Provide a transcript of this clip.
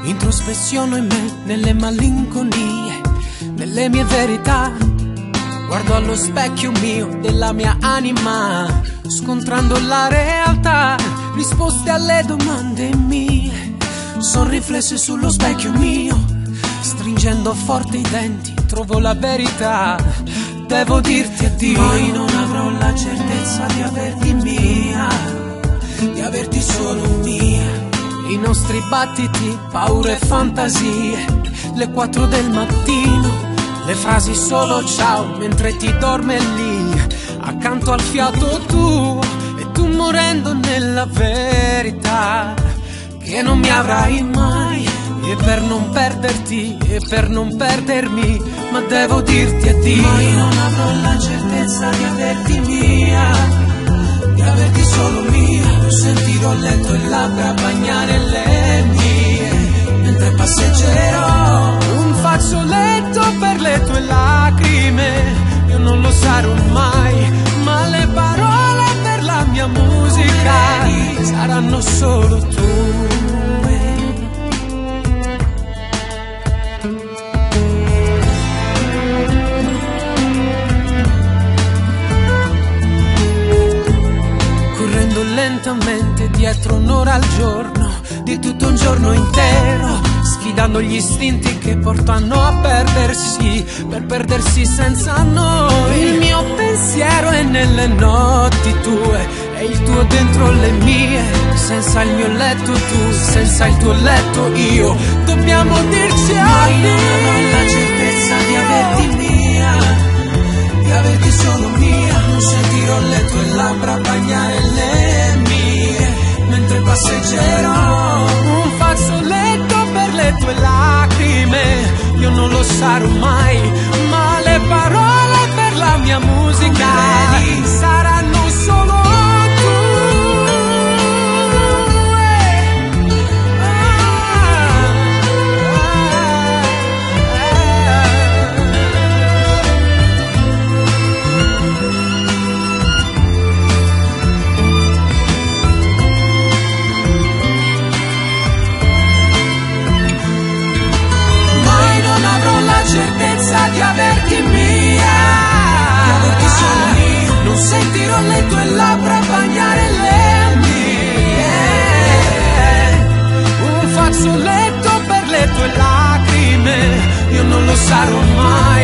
Introspeziono in me, nelle malinconie, nelle mie verità. Guardo allo specchio mio della mia anima, scontrando la realtà. Risposte alle domande mie son riflesse sullo specchio mio. Stringendo forte i denti trovo la verità. Devo dirti addio, mai non avrò la certezza di averti mia, di averti solo mia. I nostri battiti, paure e fantasie, le 4 del mattino, le frasi solo ciao mentre ti dorme lì accanto al fiato tuo, e tu morendo nella verità che non mi avrai mai. E per non perderti e per non perdermi, ma devo dirti addio. Mai non avrò la certezza di averti mia, di averti solo mia. Sentirò le tue labbra bagnare le mie mentre passeggerò un fazzoletto per le tue lacrime. Io non lo sarò mai, ma le parole per la mia musica saranno solo tue. Lentamente dietro un'ora al giorno, di tutto un giorno intero, sfidando gli istinti che portano a perdersi, per perdersi senza noi. Il mio pensiero è nelle notti tue, e il tuo dentro le mie. Senza il mio letto tu, senza il tuo letto io. Dobbiamo dirci addio. Non ho la certezza di averti mia, di averti solo mia. Non sentirò le tue labbra bagnare le mie mentre passeggerò un fazzoletto per le tue lacrime. Io non lo sarò mai, ma le parole per la mia musica saranno solo certezza di averti mia, di averti solo mia. Non sentirò le tue labbra bagnare le mie, un fazzoletto per le tue lacrime. Io non lo sarò mai.